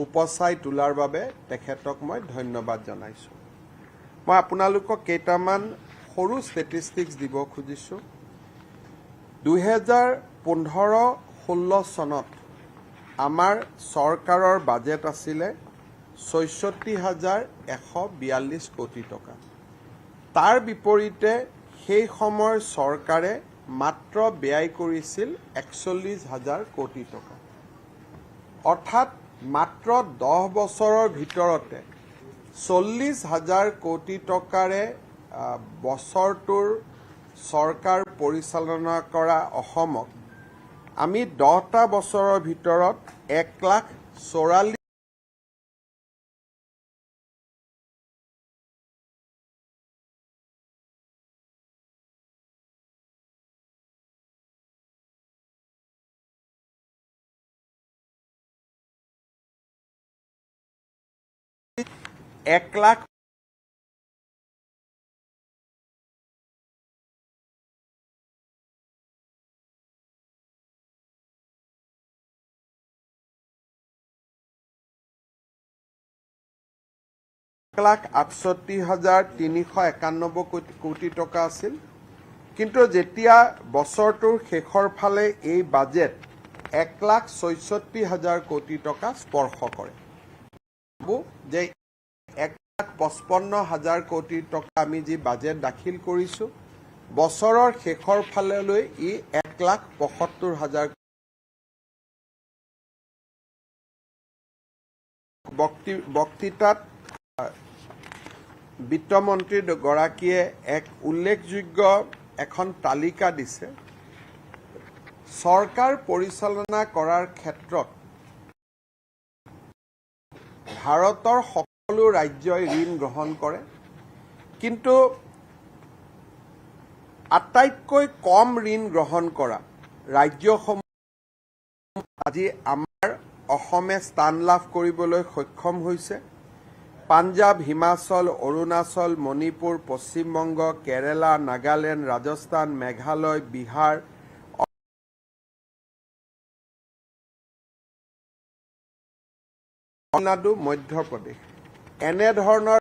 উপচাই তোলাৰ বাবে তেখেতক মই ধন্যবাদ জনাইছোঁ। মই আপোনালোকক কেইটামান সৰু ষ্টেটিষ্টিক্স দিব খুজিছোঁ। 2015-16 চনত আমাৰ চৰকাৰৰ বাজেট আছিলে 66,142 কোটি টকা। তাৰ বিপৰীতে সেই সময়ৰ চৰকাৰে মাত্ৰ ব্যয় কৰিছিল 41,000 কোটি টকা। অৰ্থাৎ মাত্ৰ 10 বছৰৰ ভিতৰতে 40,000 কোটি টকাৰে বছৰটোৰ চৰকাৰ পৰিচালনা কৰা অসমক আমি 10টা বছৰৰ ভিতৰত 1,44,000 1,68,391 কোটি টকা আছিল। কিন্তু যেতিয়া বছৰটোৰ শেষৰ ফালে এই বাজেট 1,66,000 কোটি টকা স্পৰ্শ কৰে, যে 1,55,000 কোটি টকা আমি যি বাজেট দাখিল কৰিছোঁ, বছৰৰ শেষৰ ফাললৈ ই 1,75,000 বক্তৃতাত বিত্তমন্ত্ৰী গৰাকীয়ে এক উল্লেখযোগ্য এখন তালিকা দিছে। চৰকাৰ পৰিচালনা কৰাৰ ক্ষেত্ৰত ভাৰতৰ সকলো ৰাজ্যই ঋণ গ্ৰহণ কৰে, কিন্তু আটাইতকৈ কম ঋণ গ্ৰহণ কৰা ৰাজ্যসমূহ আজি আমাৰ অসমে স্থান লাভ কৰিবলৈ সক্ষম হৈছে। পাঞ্জাব, হিমাচল, অৰুণাচল, মণিপুৰ, পশ্চিমবংগ, কেৰালা, নাগালেণ্ড, ৰাজস্থান, মেঘালয়, বিহাৰ, তামিলনাডু, মধ্যপ্ৰদেশ এনেধৰণৰ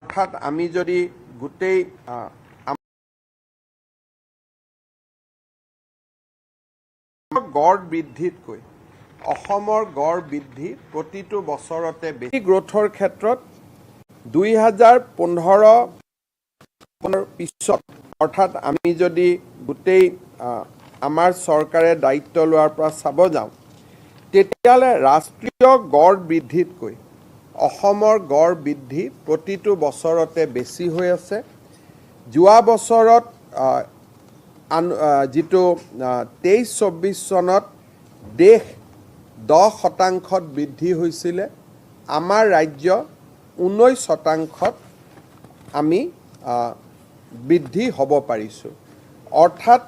অৰ্থাৎ আমি যদি গোটেই গড় বৃদ্ধিতকৈ অসমৰ গড় বৃদ্ধি প্ৰতিটো বছৰতে বেছি। গ্ৰোথৰ ক্ষেত্ৰত 2015 পিছত, অৰ্থাৎ আমি যদি গোটেই আমাৰ চৰকাৰে দায়িত্ব লোৱাৰ পৰা চাব যাওঁ, তেতিয়াহ'লে ৰাষ্ট্ৰীয় গড় বৃদ্ধিতকৈ অসমৰ গড় বৃদ্ধি প্ৰতিটো বছৰতে বেছি হৈ আছে। যোৱা বছৰত যিটো 23-24 চনত দেশ 10% বৃদ্ধি হৈছিলে, আমাৰ ৰাজ্য 19% আমি বৃদ্ধি হ'ব পাৰিছোঁ। অৰ্থাৎ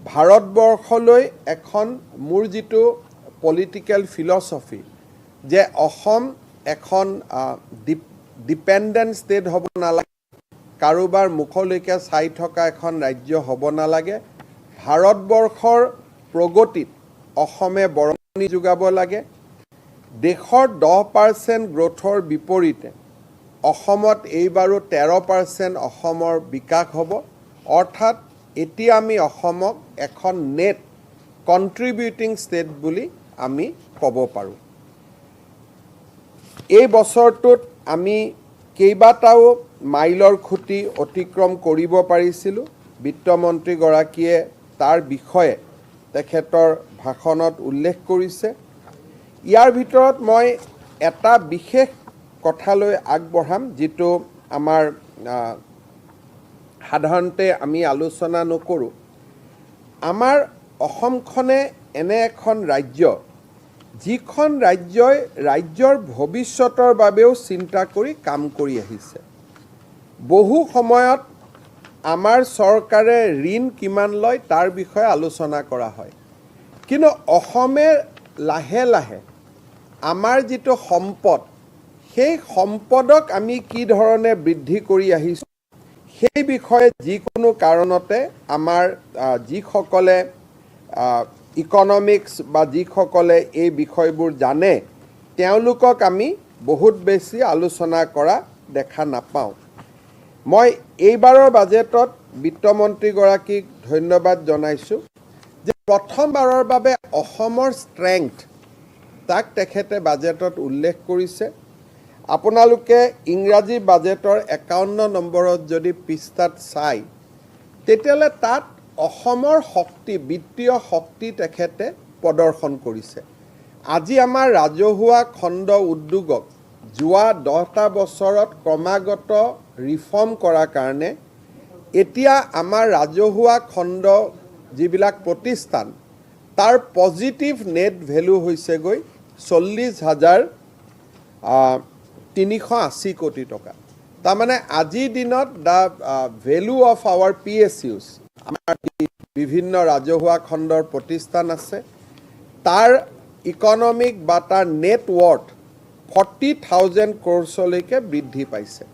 ভাৰতবৰ্ষলৈ এখন মোৰ যিটো পলিটিকেল ফিলচফি যে অসম এখন ডিপেণ্ডেণ্ট ষ্টেট হ'ব নালাগে, কাৰোবাৰ মুখলৈকে চাই থকা এখন ৰাজ্য হ'ব নালাগে, ভাৰতবৰ্ষৰ প্ৰগতিত অসমে বৰঙণি যোগাব লাগে। দেশৰ 10% গ্ৰোথৰ বিপৰীতে অসমত এইবাৰো 13% অসমৰ বিকাশ হ'ব। অৰ্থাৎ এতিয়া আমি অসমক এখন নেট কণ্ট্ৰিবিউটিং ষ্টেট বুলি আমি ক'ব পাৰোঁ। এই বছৰটোত আমি কেইবাটাও মাইলৰ খুঁটি অতিক্ৰম কৰিব পাৰিছিলোঁ। বিত্তমন্ত্ৰীগৰাকীয়ে তাৰ বিষয়ে তেখেতৰ ভাষণত উল্লেখ কৰিছে। ইয়াৰ ভিতৰত মই এটা বিশেষ কথালৈ আগবঢ়াম, যিটো আমাৰ সাধাৰণতে আমি আলোচনা নকৰোঁ। আমাৰ অসমখনে এনে এখন ৰাজ্য যিখন ৰাজ্যই ৰাজ্যৰ ভৱিষ্যতৰ বাবেও চিন্তা কৰি কাম কৰি আহিছে বহু সময়ত আমাৰ চৰকাৰে ঋণ কিমান লয় তাৰ বিষয়ে আলোচনা কৰা হয় কিন্তু অসমে লাহে লাহে আমাৰ যিটো সম্পদ সেই সম্পদক আমি কি ধৰণে বৃদ্ধি কৰি আহিছো সেই বিষয়ে যিকোনো কাৰণতে আমাৰ যিসকলে ইকনমিক্স বা যিসকলে এই বিষয়বোৰ জানে তেওঁলোকক আমি বহুত বেছি আলোচনা কৰা দেখা নাপাওঁ মই এইবাৰৰ বাজেটত বিত্তমন্ত্ৰীগৰাকীক ধন্যবাদ জনাইছো যে প্ৰথমবাৰৰ বাবে অসমৰ ষ্ট্ৰেংথ তাক তেখেতে বাজেটত উল্লেখ কৰিছে আপোনালোকে ইংৰাজী বাজেটৰ 51 নম্বৰত যদি পৃষ্ঠাত চাই তেতিয়ালে তাত অসমৰ শক্তি বিত্তীয় শক্তি তেখেতে প্ৰদৰ্শন কৰিছে আজি আমাৰ ৰাজহুৱা খণ্ড উদ্যোগক যোৱা 10টা বছৰত ক্ৰমাগত ৰিফৰ্ম কৰাৰ কাৰণে এতিয়া আমাৰ ৰাজহুৱা খণ্ড যিবিলাক প্ৰতিষ্ঠান তাৰ পজিটিভ নেট ভ্যালু হৈছে গৈ 40,380 কোটি টকা তাৰ মানে আজিৰ দিনত the value of our PSUs আমাৰ বিভিন্ন ৰাজহুৱা খণ্ডৰ প্ৰতিষ্ঠান আছে তাৰ ইকনমিক বা তাৰ নেট ৱৰ্থ 40,000 crores-লৈকে বৃদ্ধি পাইছে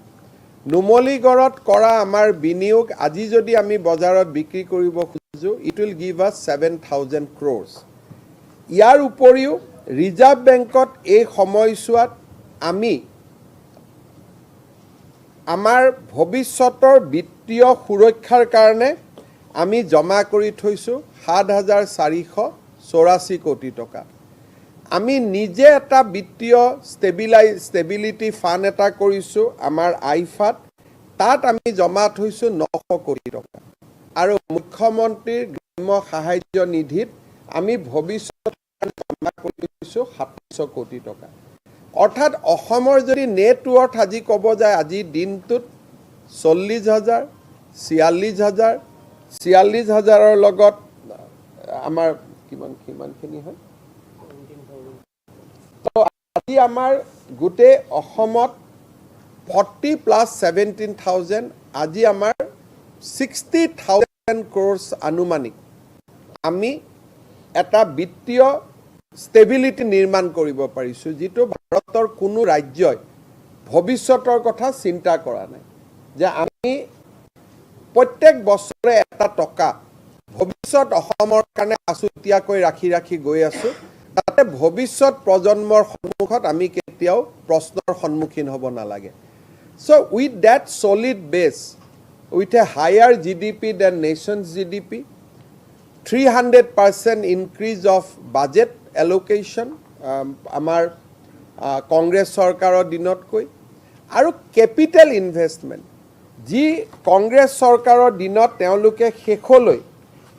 নুমলীগড়ত কৰা আমাৰ বিনিয়োগ আজি যদি আমি বজাৰত বিক্ৰী কৰিব খুজো it will give us 7,000 crores ইয়াৰ উপৰিও ৰিজাৰ্ভ বেংকত এই সময়ছোৱাত আমি আমাৰ ভৱিষ্যতৰ বিত্তীয় সুৰক্ষাৰ কাৰণে আমি জমা কৰি থৈছো 7,484 কোটি টকা আমি নিজে এটা বিত্তীয় ষ্টেবিলিটি ফাণ্ড এটা কৰিছো আমাৰ আইফাত তাত আমি জমা থৈছো 900 কোটি টকা আৰু মুখ্যমন্ত্ৰীৰ গ্ৰাম্য সাহায্য নিধিত আমি ভৱিষ্যত জমা কৰিছো 700 কোটি টকা অৰ্থাৎ অসমৰ যদি নেট ৱৰ্থ আজি ক'ব যায় আজি দিনটোত 40,000 46,000 লগত আমাৰ কিমানখিনি হয় তো আজি আমাৰ গোটে অসমত 40 plus 17,000 আজি আমাৰ 60,000 crores আনুমানিক আমি এটা বিত্তীয় ষ্টেবিলিটি নিৰ্মাণ কৰিব পাৰিছো যেটো ভাৰতৰ কোনো ৰাজ্যই ভৱিষ্যতৰ কথা চিন্তা কৰা নাই যে আমি প্ৰত্যেক বছৰে এটা টকা ভৱিষ্যত অসমৰ কাৰণে আছুতীয়াকৈ ৰাখি গৈ আছো তাতে ভৱিষ্যত প্ৰজন্মৰ সন্মুখত আমি কেতিয়াও প্ৰশ্নৰ সন্মুখীন হ'ব নালাগে so with that solid base with a higher GDP than nation's GDP 300% increase of budget allocation আমাৰ কংগ্ৰেছ চৰকাৰৰ দিনতকৈ আৰু ক্যাপিটাল ইনভেষ্টমেন্ট যি কংগ্ৰেছ চৰকাৰৰ দিনত তেওঁলোকে শেষলৈ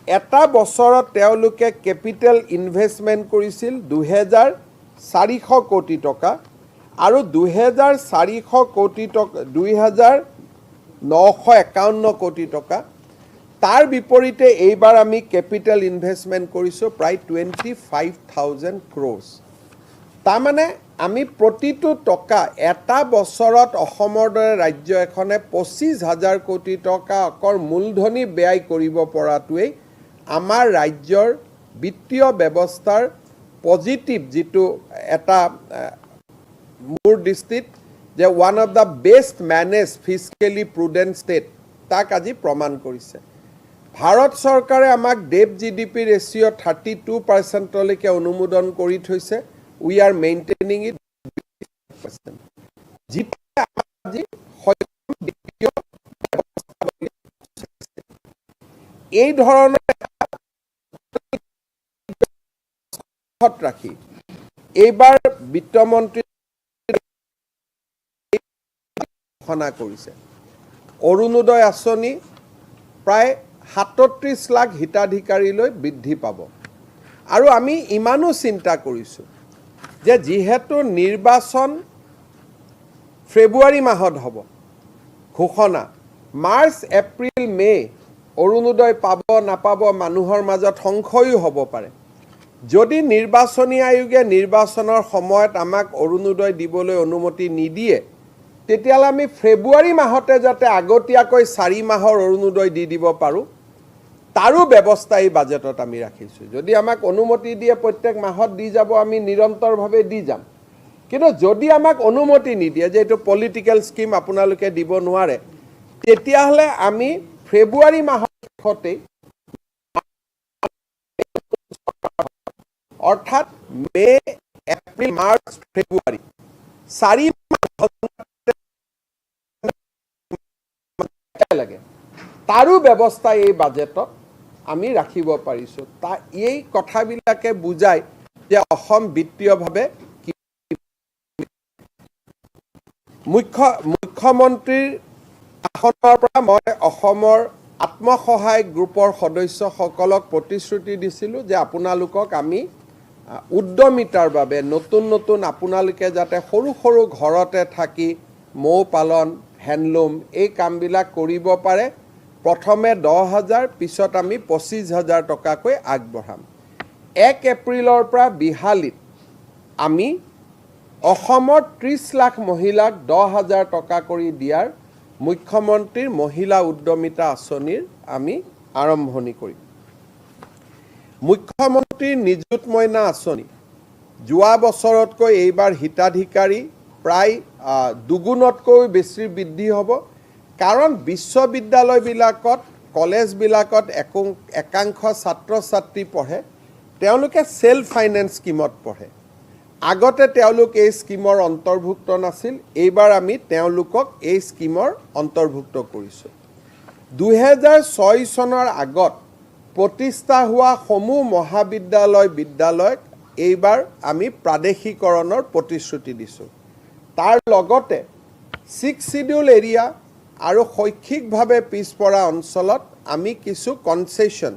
এটা বছৰত তেওঁলোকে ক্যাপিটাল ইনভেষ্টমেন্ট কৰিছিল 2,400 কোটি টকা আৰু 2,400 কোটি টকা 2,951 কোটি টকা তাৰ বিপৰীতে এইবাৰ আমি ক্যাপিটাল ইনভেষ্টমেন্ট কৰিছো প্ৰায় 25,000 crores তাৰ মানে আমি প্ৰতিটো টকা এটা বছৰত অসমৰ দৰে ৰাজ্য এখনে 25,000 কোটি টকা অকৰ মূলধনী ব্যয় কৰিব পৰাটোৱে আমাৰ ৰাজ্যৰ বিত্তীয় ব্যৱস্থাৰ পজিটিভ যেটো এটা মোৰ দৃষ্টিত যে one of the best manage fiscally prudent state তাক আজি প্ৰমাণ কৰিছে ভাৰত চৰকাৰে আমাক ডেপ জিডিপি ৰেশিও 32% লৈকে অনুমোদন কৰি থৈছে we are maintaining it 50%. এই ধৰণৰ ৰাখি এইবাৰ বিত্তমন্ত্ৰী ঘোষণা কৰিছে অৰুণোদয় আঁচনি প্ৰায় 37 লাখ হিতাধিকাৰীলৈ বৃদ্ধি পাব আৰু আমি ইমানো চিন্তা কৰিছো যে যেহেতু নিৰ্বাচন ফেব্ৰুৱাৰী মাহত হ'ব ঘোষণা মাৰ্চ এপ্ৰিল মে অৰুণোদয় পাব নাপাব মানুহৰ মাজত সংশয়ও হ'ব পাৰে যদি নিৰ্বাচনী আয়োগে নিৰ্বাচনৰ সময়ত আমাক অৰুণোদয় দিবলৈ অনুমতি নিদিয়ে তেতিয়ালে আমি ফেব্ৰুৱাৰী মাহতে যাতে আগতীয়াকৈ 4 মাহৰ অৰুণোদয় দি দিব পাৰো তাৰো ব্যৱস্থা এই বাজেটত আমি ৰাখিছো যদি আমাক অনুমতি দিয়ে প্ৰত্যেক মাহত দি যাব আমি নিৰন্তৰভাৱে দি যাম কিন্তু যদি আমাক অনুমতি নিদিয়ে যে এটো পলিটিক্যাল স্কিম আপোনালোকে দিব নোৱাৰে তেতিয়াহলে আমি ফেব্ৰুৱাৰী মাহতে অৰ্থাৎ মে এপ্ৰিল মাৰ্চ ফেব্ৰুৱাৰী 4 লাগে তাৰো ব্যৱস্থা এই বাজেটত আমি ৰাখিব পাৰিছো তা এই কথাবিলাকে বুজাই যে অসম বিত্তীয়ভাৱে মুখ্যমন্ত্ৰীৰ আসনৰ পৰা মই অসমৰ আত্মসহায়ক গ্ৰুপৰ সদস্যসকলক প্ৰতিশ্ৰুতি দিছিলো যে আপোনালোকক আমি উদ্যমিতাৰ বাবে নতুন আপোনালোকে যাতে সৰু সৰু ঘৰতে থাকি মৌ পালন হ্যান্ডলুম এই কামবিলাক কৰিব পাৰে প্ৰথমে 10,000 পিছত আমি 25,000 টকাকৈ আগবঢ়াম 1 এপ্ৰিলৰ পৰা বিহালীত আমি অসমৰ 30 লাখ মহিলাক 10,000 টকা কৰি দিয়াৰ মুখ্যমন্ত্ৰীৰ মহিলা উদ্যমিতা আঁচনিৰ আমি আৰম্ভণি কৰিম মুখ্যমন্ত্ৰীৰ নিযুত মইনা আঁচনি যোৱা বছৰতকৈ এইবাৰ হিতাধিকাৰী প্ৰায় দুগুণতকৈ বেছি বৃদ্ধি হ'ব কাৰণ বিশ্ববিদ্যালয়বিলাকত কলেজবিলাকত একাংশ ছাত্ৰ ছাত্ৰী পঢ়ে তেওঁলোকে সেলফ ফাইনেন্স স্কিমত পঢ়ে আগতে তেওঁলোক এই স্কিমৰ অন্তৰ্ভুক্ত নাছিল এইবাৰ আমি তেওঁলোকক এই স্কিমৰ অন্তৰ্ভুক্ত কৰিছো 2006 চনৰ আগত প্ৰতিষ্ঠা হোৱা সমূহ বিদ্যালয়ক এইবাৰ আমি প্ৰাদেশিকৰণৰ প্ৰতিশ্ৰুতি দিছো তাৰ লগতে 6 শিডিউল এৰিয়া আৰু শৈক্ষিকভাৱে পিছপৰা অঞ্চলত আমি কিছু কনসেশন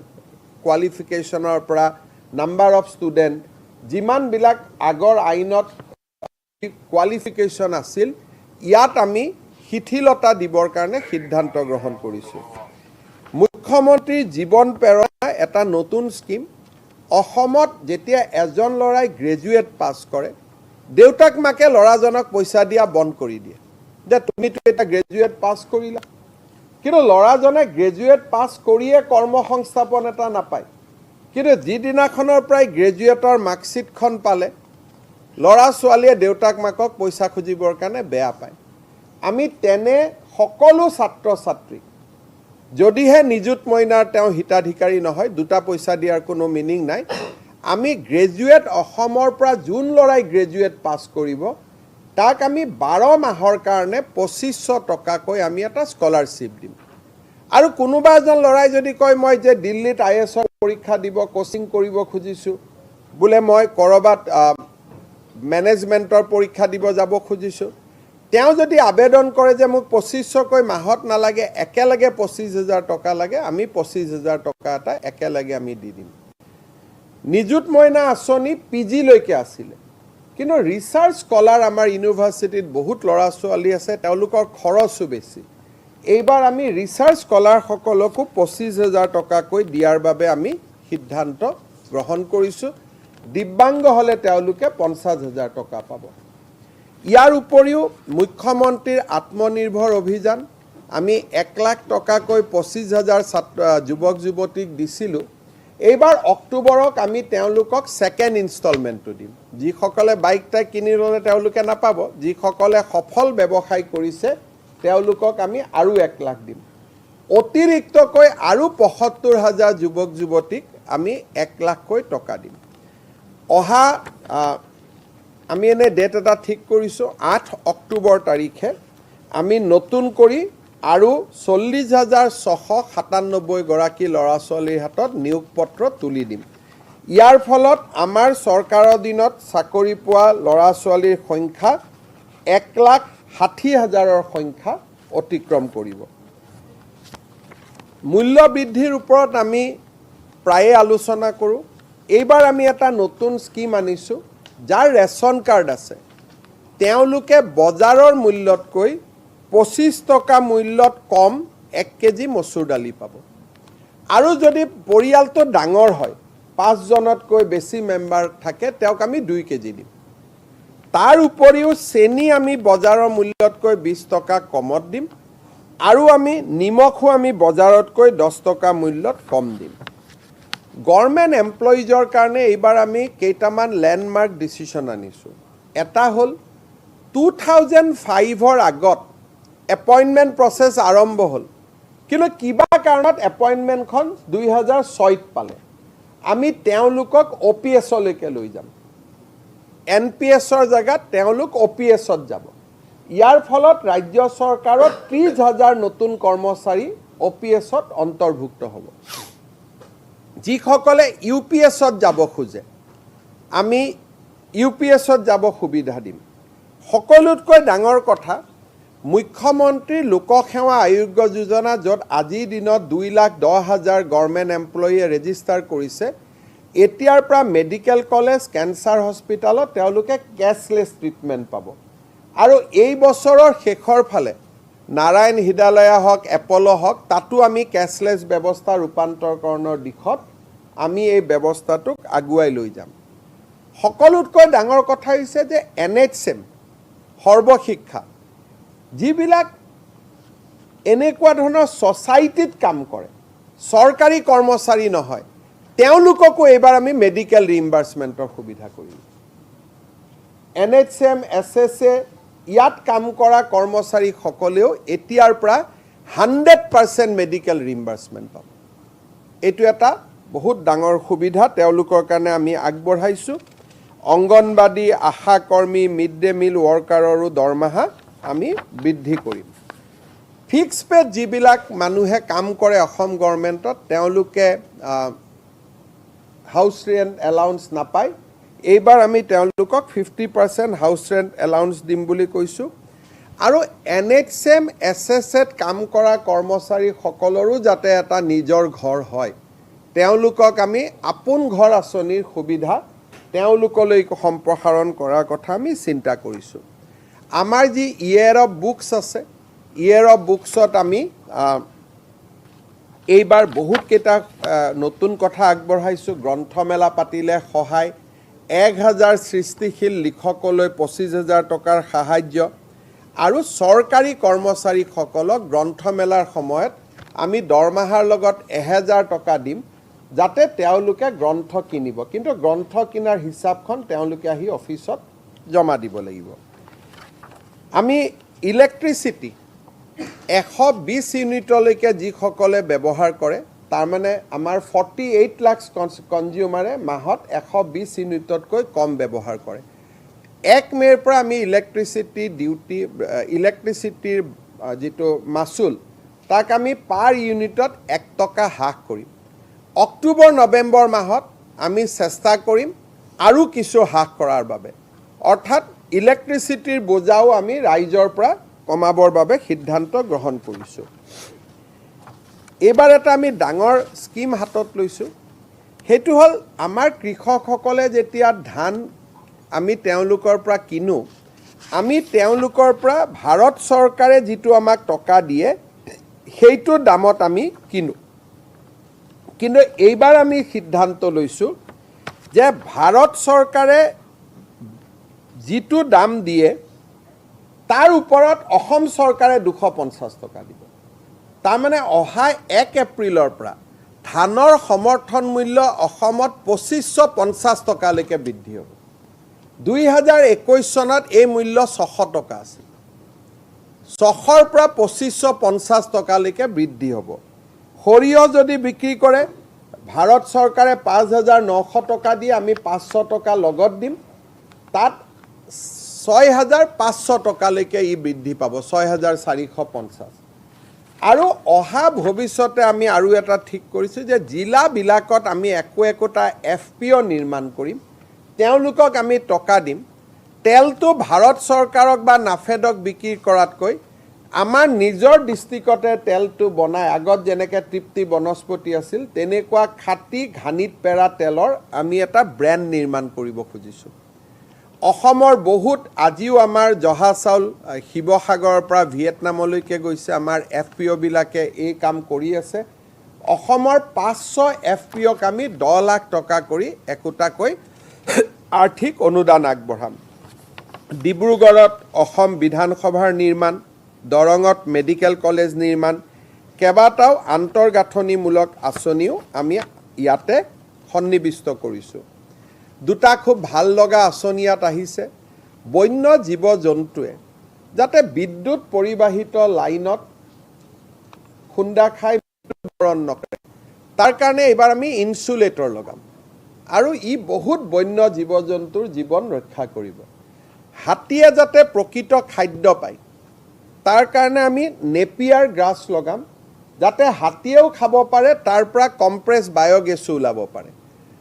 কোৱালিফিকেশনৰ পৰা নাম্বাৰ অফ ষ্টুডেন্ট যিমান বিলাক আগৰ আইনত কোৱালিফিকেশন আছিল ইয়াত আমি শিথিলতা দিবৰ কাৰণে সিদ্ধান্ত গ্ৰহণ কৰিছো মুখ্যমন্ত্ৰী জীৱন প্ৰেৰণা এটা নতুন স্কিম অসমত যেতিয়া এজন লৰাই গ্ৰেজুৱেট পাছ কৰে দেউতাক মাকে লৰাজনক পইচা দিয়া বন্ধ কৰি দিয়ে যে তুমি তো এটা গ্ৰেজুৱেট পাছ কৰিলা কিন্তু লৰাজনে গ্ৰেজুৱেট পাছ কৰিয়ে কৰ্মসংস্থাপন এটা নাপায় কিন্তু যিদিনাখনৰ প্ৰায় গ্ৰেজুৱেটৰ মাৰ্কশিটখন পালে লৰা ছোৱালীয়ে দেউতাক মাকক পইচা খুজিবৰ কাৰণে বেয়া পায় আমি তেনে সকলো ছাত্ৰ ছাত্ৰী যদিহে নিযুত মইনাৰ তেওঁ হিতাধিকাৰী নহয় দুটা পইচা দিয়াৰ কোনো মিনিং নাই আমি গ্ৰেজুৱেট অসমৰ পৰা জুন লৰাই গ্ৰেজুৱেট পাছ কৰিব তাক আমি 12 মাহৰ কাৰণে 2500 টকাকৈ আমি এটা স্কলাৰশ্বিপ দিম আৰু কোনোবা এজন লৰাই যদি কয় মই যে দিল্লীত আইএছৰ পৰীক্ষা দিব কোচিং কৰিব খুজিছো বুলে মই কৰবাত ম্যানেজমেন্টৰ পৰীক্ষা দিব যাব খুজিছো তেওঁ যদি আবেদন কৰে যে মোক 2500 কৈ মাহত নালাগে একেলগে 25,000 টকা লাগে আমি 25,000 টকা এটা একেলগে আমি দি দিম নিযুত মইনা আঁচনি পিজি লৈকে আছিল কিন্তু ৰিসাৰ্চ স্কলাৰ আমাৰ ইউনিভাৰ্সিটিত বহুত লৰা ছোৱালী আছে তেওঁলোকৰ খৰচো বেছি এইবাৰ আমি ৰিসাৰ্চ স্কলাৰ সকলকো 25,000 টকা কৈ দিয়াৰ বাবে আমি সিদ্ধান্ত গ্ৰহণ কৰিছো দিব্যাংগ হলে তেওঁলোকে 50,000 টকা পাব ইয়াৰ উপৰিও মুখ্যমন্ত্ৰীৰ আত্মনিৰ্ভৰ অভিযান আমি 1 লাখ টকা কৈ 25,000 যুৱক যুৱতীক দিছিলো এইবাৰ অক্টোবৰক আমি তেওঁলোকক সেকেন্ড ইনষ্টলমেন্টটো দিম যিসকলে বাইকটা কিনি ললে তেওঁলোকে নাপাব যিসকলে সফল ব্যৱসায় কৰিছে তেওঁলোকক আমি আৰু 1 লাখ দিম অতিৰিক্তকৈ আৰু 75,000 যুৱক যুৱতীক আমি 1 লাখ কৈ টকা দিম অহা আমি এনে ডেট এটা ঠিক কৰিছো 8 অক্টোবৰ তাৰিখে আমি নতুন কৰি আৰু 40,697 গৰাকী লৰা ছোৱালীৰ হাতত নিয়োগ পত্ৰ তুলি দিম ইয়াৰ ফলত আমাৰ চৰকাৰৰ দিনত চাকৰি পোৱা লৰা ছোৱালীৰ সংখ্যা 1,60,000ৰ সংখ্যা অতিক্ৰম কৰিব মূল্য বৃদ্ধিৰ ওপৰত আমি প্ৰায়ে আলোচনা কৰো এইবাৰ আমি এটা নতুন স্কিম আনিছো যাৰ ৰেশন কাৰ্ড আছে তেওঁলোকে বজাৰৰ মূল্যতকৈ 25 টকা মূল্যত কম 1 কেজি মসুৰ দালি পাব আৰু যদি পৰিয়ালটো ডাঙৰ হয় 5 জনতকৈ বেছি মেম্বাৰ থাকে তেওঁক আমি 2 কেজি দিম তাৰ উপৰিও চেনি আমি বজাৰৰ মূল্যতকৈ 20 টকা কমত দিম আৰু আমি নিমখো আমি বজাৰতকৈ 10 টকা মূল্যত কম দিম গভৰ্নমেণ্ট এমপ্লয়িজৰ কাৰণে এইবাৰ আমি কেইটামান ল্যান্ডমাৰ্ক ডিসিশন আনিছো এটা হল 2005 ৰ আগত এপইন্টমেন্ট প্ৰসেস আৰম্ভ হল কিন্তু কিবা কাৰণত এপইন্টমেন্টখন 2006 ত পালে আমি তেওঁলোকক OPS লৈকে লৈ যাম NPS ৰ জায়গাত তেওঁলোক OPS ত যাব ইয়াৰ ফলত ৰাজ্য চৰকাৰৰ 30,000 নতুন কৰ্মচাৰী OPS ত অন্তৰ্ভুক্ত হ'ব যিসকলে UPS ত যাব খোজে আমি UPS ত যাব সুবিধা দিম সকলোতকৈ ডাঙৰ কথা মুখ্যমন্ত্ৰী লোকসেৱা আয়োগ যোজনা যত আজি দিনত 2,10,000 গভৰ্নমেণ্ট এমপ্লয়িয়ে ৰেজিষ্টাৰ কৰিছে এতিয়াৰ পৰা মেডিকেল কলেজ ক্যান্সাৰ হস্পিটালত তেওঁলোকে ক্যাশলেস ট্ৰিটমেন্ট পাব আৰু এই বছৰৰ শেষৰ ফালে নাৰায়ণ হৃদয়ালয় হওক এপলো হওক তাতো আমি ক্যাশলেস ব্যৱস্থা ৰূপান্তৰকৰণৰ দিশত আমি এই ব্যৱস্থাটোক আগুৱাই লৈ যাম সকলোতকৈ ডাঙৰ কথা হৈছে যে NHM সৰ্বশিক্ষা যিবিলাক এনেকুৱা ধৰণৰ সোসাইটিত কাম কৰে সৰকাৰি কৰ্মচাৰী নহয় তেওঁলোককো এবাৰ আমি মেডিকেল ৰিইম্বাৰ্সমেন্টৰ সুবিধা কৰিম NHM SSA ইয়াত কাম কৰা কৰ্মচাৰী সকলেও এতিয়াৰ পৰা 100% মেডিকেল ৰিইম্বাৰ্সমেন্ট পাব এটো এটা বহুত ডাঙৰ সুবিধা তেওঁলোকৰ কাৰণে আমি আগবঢ়াইছো অংগনবাদী আশা কৰ্মী মিড ডে মিল ওয়াৰ্কাৰৰো দৰমহা আমি বৃদ্ধি কৰিম ফিক্স পে যিবিলাক মানুহে কাম কৰে অসম গভৰ্নমেণ্টত তেওঁলোকে হাউস ৰেন্ট এলাউন্স নাপায় এইবাৰ আমি তেওঁলোকক 50% হাউস ৰেন্ট এলাউন্স দিম বুলি কৈছো আৰু NHM SSA কাম কৰা কৰ্মচাৰী সকলৰো যাতে এটা নিজৰ ঘৰ হয় তেওঁলোকক আমি আপোন ঘৰ আঁচনিৰ সুবিধা তেওঁলোকলৈ সম্প্ৰসাৰণ কৰাৰ কথা আমি চিন্তা কৰিছো আমাৰ যি ইয়াৰ অফ বুকস আছে ইয়াৰ অফ বুকসত আমি এইবাৰ বহুত কেইটা নতুন কথা আগবঢ়াইছো গ্ৰন্থমেলা পাতিলে সহায় 1000 সৃষ্টিশীল লিখকলৈ 25,000 টকাৰ সাহায্য আৰু সৰকাৰি কৰ্মচাৰী সকলক গ্ৰন্থমেলাৰ সময়ত আমি দৰমহাৰ লগত 1000 টকা দিম যাতে তেওঁলোকে গ্ৰন্থ কিনিব কিন্তু গ্ৰন্থ কিনাৰ হিচাপখন তেওঁলোকে আহি অফিসত জমা দিব লাগিব আমি ইলেক্ট্ৰিসিটি 120 ইউনিটলৈকে যিসকলে ব্যৱহাৰ কৰে তাৰ মানে আমাৰ 48 লাখ কনজিউমাৰে মাহত 120 ইউনিটতকৈ কম ব্যৱহাৰ কৰে 1 মেৰ পৰা আমি ইলেক্ট্ৰিসিটি ডিউটি ইলেক্ট্ৰিসিটিৰ যেটো মাসুল তাক আমি পাৰ ইউনিটত 1 টকা হ্ৰাস কৰিম অক্টোবৰ নৱেম্বৰ মাহত আমি চেষ্টা কৰিম আৰু কিছু হ্ৰাস কৰাৰ বাবে অৰ্থাৎ ইলেক্ট্ৰিসিটিৰ বোজাও আমি ৰাইজৰ পৰা কমাবৰ বাবে সিদ্ধান্ত গ্ৰহণ কৰিছো এবাৰ এটা আমি ডাঙৰ স্কিম হাতত লৈছো হেতু হল আমাৰ কৃষকসকলে যেতিয়া ধান আমি তেওঁলোকৰ পৰা কিনো আমি তেওঁলোকৰ পৰা ভাৰত চৰকাৰে যেটো আমাক টকা দিয়ে হেইটো দামত আমি কিনো কিন্তু এইবাৰ আমি সিদ্ধান্ত লৈছো যে ভাৰত চৰকাৰে যেটো দাম দিয়ে তাৰ ওপৰত অসম চৰকাৰে 250 টকা দিব তাৰ মানে অহা 1 এপ্ৰিলৰ পৰা ধানৰ সমৰ্থন মূল্য অসমত 2550 টকা লৈকে বৃদ্ধি হ'ব 2021 চনত এই মূল্য 600 টকা আছিল 600 ৰ পৰা 2550 টকা লৈকে বৃদ্ধি হ'ব সৰিয়হ যদি বিক্ৰী কৰে ভাৰত চৰকাৰে 5900 টকা দিয়ে আমি 500 টকা লগত দিম তাত 6500 টকা লৈকে ই বৃদ্ধি পাব 6450 আৰু অহা ভৱিষ্যতে আমি আৰু এটা ঠিক কৰিছো যে জিলা বিলাকত আমি একোটা FPO নিৰ্মাণ কৰিম তেওঁলোকক আমি টকা দিম তেলটো ভাৰত চৰকাৰক বা নাফেডক বিক্ৰী কৰাতকৈ আমাৰ নিজৰ ডিস্ট্ৰিক্টতে তেলটো বনাই আগত যেনেকে তৃপ্তি বনস্পতি আছিল তেনেকুৱা খাটি ঘানিত পেৰা তেলৰ আমি এটা ব্ৰ্যান্ড নিৰ্মাণ কৰিব খুজিছো অসমৰ বহুত আজিও আমাৰ জহা চাউল শিৱসাগৰৰ পৰা ভিয়েটনামলৈকে গৈছে আমাৰ FPO বিলাকে এই কাম কৰি আছে অসমৰ 500 FPOক আমি 10 লাখ টকা কৰি একোটাকৈ আৰ্থিক অনুদান আগবঢ়াম ডিব্ৰুগড়ত অসম বিধানসভাৰ নিৰ্মাণ দৰঙত মেডিকেল কলেজ নিৰ্মাণ কেবাটাও আন্তৰ্গাঁথনিমূলক আঁচনিও আমি ইয়াতে সন্নিবিষ্ট কৰিছোঁ দুটা খুব ভাল লগা আঁচনি ইয়াত আহিছে বন্য জীৱ জন্তুৱে যাতে বিদ্যুৎ পৰিবাহিত লাইনত খুন্দা খাই মৃত্যুবৰণ নকৰে তাৰ কাৰণে এবাৰ আমি ইনসুলেটৰ লগাম আৰু ই বহুত বন্য জীৱ জন্তুৰ জীৱন ৰক্ষা কৰিব হাতীয়ে যাতে প্ৰকৃত খাদ্য পায় তাৰ কাৰণে আমি নেপিয়াৰ গ্ৰাছ লগাম যাতে হাতীয়েও খাব পাৰে তাৰ পৰা কম্প্ৰেছ বায়োগেছো ওলাব পাৰে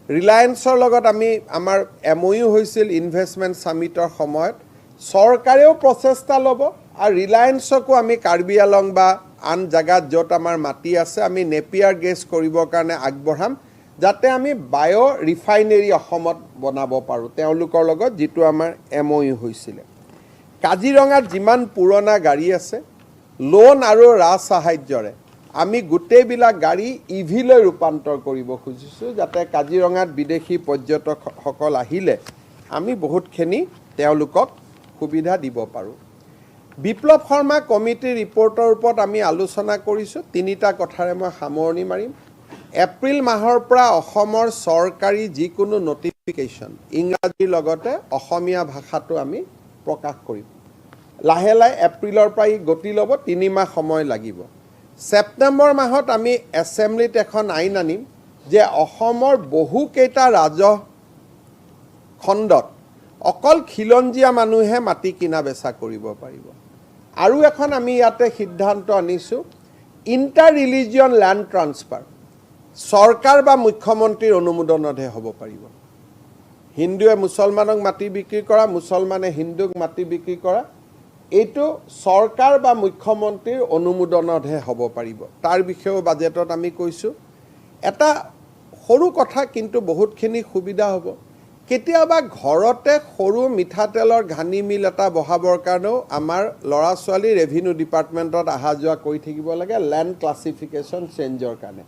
ৰিলায়েন্সৰ লগত আমি আমাৰ MOU হৈছিল ইনভেষ্টমেণ্ট সামিটৰ সময়ত চৰকাৰেও প্ৰচেষ্টা ল'ব আৰু ৰিলায়েন্সকো আমি কাৰ্বি আলং বা আন জায়গাত য'ত আমাৰ মাটি আছে আমি নেপিয়াৰ গেছ কৰিবৰ কাৰণে আগবঢ়াম যাতে আমি বায়ো ৰিফাইনেৰী অসমত বনাব পাৰোঁ তেওঁলোকৰ লগত যিটো আমাৰ MOU হৈছিলে কাজিৰঙাত যিমান পুৰণা গাড়ী আছে লোন আৰু ৰাজ সাহায্যৰে আমি গোটেইবিলাক গাড়ী ইভিলৈ ৰূপান্তৰ কৰিব খুজিছোঁ যাতে কাজিৰঙাত বিদেশী পৰ্যটকসকল আহিলে আমি বহুতখিনি তেওঁলোকক সুবিধা দিব পাৰোঁ বিপ্লৱ শৰ্মা কমিটিৰ ৰিপৰ্টৰ ওপৰত আমি আলোচনা কৰিছোঁ তিনিটা কথাৰে মই সামৰণি মাৰিম এপ্ৰিল মাহৰ পৰা অসমৰ চৰকাৰী যিকোনো নটিফিকেশ্যন ইংৰাজীৰ লগতে অসমীয়া ভাষাটো আমি প্ৰকাশ কৰিম লাহে লাহে এপ্ৰিলৰ পৰা ই গতি ল'ব 3 মাহ সময় লাগিব সেপ্টেম্বৰ মাহত আমি এছেম্বলিত এখন আইন আনিম যে অসমৰ বহুকেইটা ৰাজহ খণ্ডত অকল খিলঞ্জীয়া মানুহে মাটি কিনা বেচা কৰিব পাৰিব আৰু এখন আমি ইয়াতে সিদ্ধান্ত আনিছোঁ ইণ্টাৰ ৰিলিজিয়ন ল্যান্ড ট্ৰান্সফাৰ চৰকাৰ বা মুখ্যমন্ত্ৰীৰ অনুমোদনতহে হ'ব পাৰিব হিন্দুৱে মুছলমানক মাটি বিক্ৰী কৰা মুছলমানে হিন্দুক মাটি বিক্ৰী কৰা এইটো চৰকাৰ বা মুখ্যমন্ত্ৰীৰ অনুমোদনতহে হ'ব পাৰিব তাৰ বিষয়েও বাজেটত আমি কৈছোঁ এটা সৰু কথা কিন্তু বহুতখিনি সুবিধা হ'ব কেতিয়াবা ঘৰতে সৰু মিঠাতেলৰ ঘানি মিল এটা বহাবৰ কাৰণেও আমাৰ ল'ৰা ছোৱালী ৰেভিনিউ ডিপাৰ্টমেণ্টত অহা যোৱা কৰি থাকিব লাগে লেণ্ড ক্লাছিফিকেশ্যন চেঞ্জৰ কাৰণে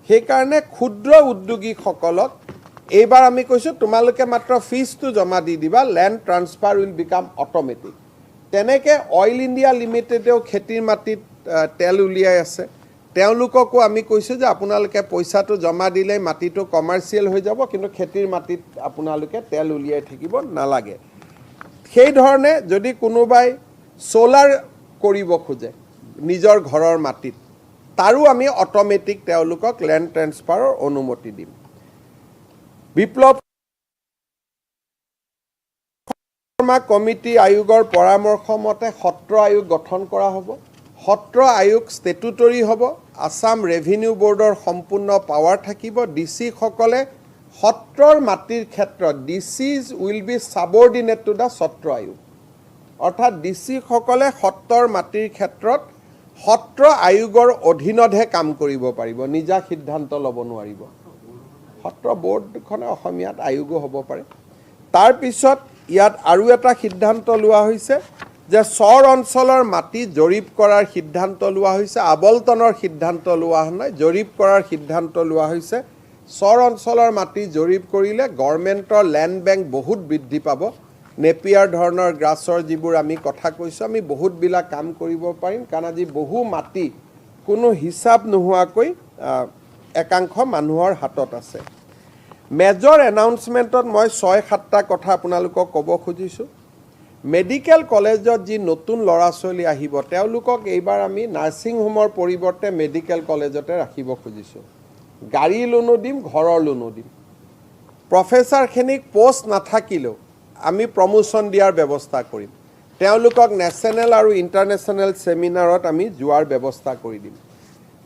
সেইকাৰণে ক্ষুদ্ৰ উদ্যোগীসকলক এইবাৰ আমি কৈছোঁ তোমালোকে মাত্ৰ ফিজটো জমা দি দিবা land transfer will became automatic তেনেকৈ অইল ইণ্ডিয়া লিমিটেডেও খেতিৰ মাটিত তেল উলিয়াই আছে তেওঁলোককো আমি কৈছোঁ যে আপোনালোকে পইচাটো জমা দিলে মাটিটো কমাৰ্চিয়েল হৈ যাব কিন্তু খেতিৰ মাটিত আপোনালোকে তেল উলিয়াই থাকিব নালাগে সেই ধৰণে যদি কোনোবাই সোলাৰ কৰিব খোজে নিজৰ ঘৰৰ মাটিত তাৰো আমি অট'মেটিক তেওঁলোকক লেণ্ড ট্ৰান্সফাৰৰ অনুমতি দিম বিপ্লৱ কমিটি আয়োগৰ পৰামৰ্শ মতে সত্ৰ আয়োগ গঠন কৰা হ'ব সত্ৰ আয়োগ ষ্টেটুটৰী হ'ব আসাম ৰেভিনিউ বোৰ্ডৰ সম্পূৰ্ণ পাৱাৰ থাকিব ডিসি সকলে সত্ৰৰ মাটিৰ ক্ষেত্ৰত DCs will be subordinate to the Satra Aayog অৰ্থাৎ ডিসি সকলে সত্ৰৰ মাটিৰ ক্ষেত্ৰত সত্ৰ আয়োগৰ অধীনতহে কাম কৰিব পাৰিব নিজা সিদ্ধান্ত ল'ব নোৱাৰিব সত্ৰ বোৰ্ডখনে অসমীয়াত আয়োগো হ'ব পাৰে তাৰ পিছত ইয়াত আৰু এটা সিদ্ধান্ত লোৱা হৈছে যে চৰ অঞ্চলৰ মাটি জৰীপ কৰাৰ সিদ্ধান্ত লোৱা হৈছে আবলটনৰ সিদ্ধান্ত লোৱা নাই জৰীপ কৰাৰ সিদ্ধান্ত লোৱা হৈছে চৰ অঞ্চলৰ মাটি জৰীপ কৰিলে গভৰ্ণমেণ্টৰ লেণ্ড বেংক বহুত বৃদ্ধি পাব নেপিয়াৰ ধৰণৰ গ্ৰাছৰ যিবোৰ আমি কথা কৈছোঁ আমি বহুতবিলাক কাম কৰিব পাৰিম কাৰণ আজি বহু মাটি কোনো হিচাপ নোহোৱাকৈ একাংশ মানুহৰ হাতত আছে মেজৰ এনাউন্সমেণ্টত মই 6-7টা কথা আপোনালোকক ক'ব খুজিছোঁ মেডিকেল কলেজত যি নতুন ল'ৰা ছোৱালী আহিব তেওঁলোকক এইবাৰ আমি নাৰ্ছিং হোমৰ পৰিৱৰ্তে মেডিকেল কলেজতে ৰাখিব খুজিছোঁ গাড়ী লোনো দিম ঘৰৰ লোনো দিম প্ৰফেচাৰখিনিক পোষ্ট নাথাকিলেও আমি প্ৰমোশ্যন দিয়াৰ ব্যৱস্থা কৰিম তেওঁলোকক নেশ্যনেল আৰু ইণ্টাৰনেশ্যনেল ছেমিনাৰত আমি যোৱাৰ ব্যৱস্থা কৰি দিম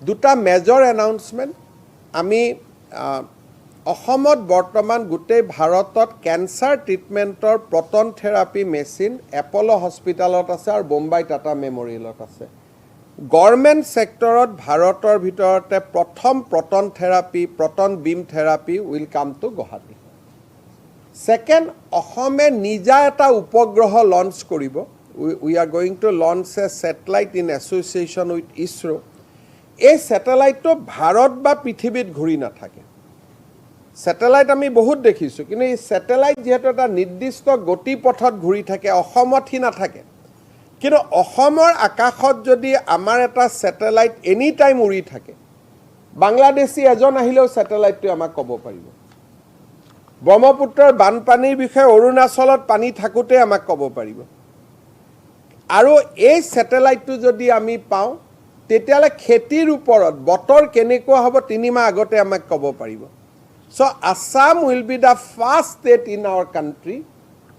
দুটা মেজৰ এনাউন্সমেণ্ট আমি অসমত বৰ্তমান গোটেই ভাৰতত কেন্সাৰ ট্ৰিটমেণ্টৰ প্ৰটন থেৰাপি মেচিন এপ'লো হস্পিটালত আছে আৰু বোম্বাই টাটা মেমৰিয়েলত আছে গভৰ্ণমেণ্ট ছেক্টৰত ভাৰতৰ ভিতৰতে প্ৰথম proton therapy proton beam therapy will come to Guwahati second অসমে নিজা এটা উপগ্ৰহ লঞ্চ কৰিব we are going to launch A satellite in association with ISRO এই স্যাটেলাইটটো ভাৰত বা পৃথিৱীত ঘূৰি নাথাকে স্যাটেলাইট আমি বহুত দেখিছোঁ কিন্তু এই স্যাটেলাইট যেহেতু এটা নিৰ্দিষ্ট গতিপথত ঘূৰি থাকে অসমত হি নাথাকে কিন্তু অসমৰ আকাশত যদি আমাৰ এটা স্যাটেলাইট এনি টাইম উৰি থাকে বাংলাদেশী এজন আহিলেও স্যাটেলাইটটো আমাক ক'ব পাৰিব ব্ৰহ্মপুত্ৰৰ বানপানীৰ বিষয়ে অৰুণাচলত পানী থাকোতে আমাক ক'ব পাৰিব আৰু এই স্যাটেলাইটটো যদি আমি পাওঁ তেতিয়ালে খেতিৰ ওপৰত বতৰ কেনেকুৱা হ'ব 3 মাহ আগতে আমাক ক'ব পাৰিব So Assam will be the first state in our country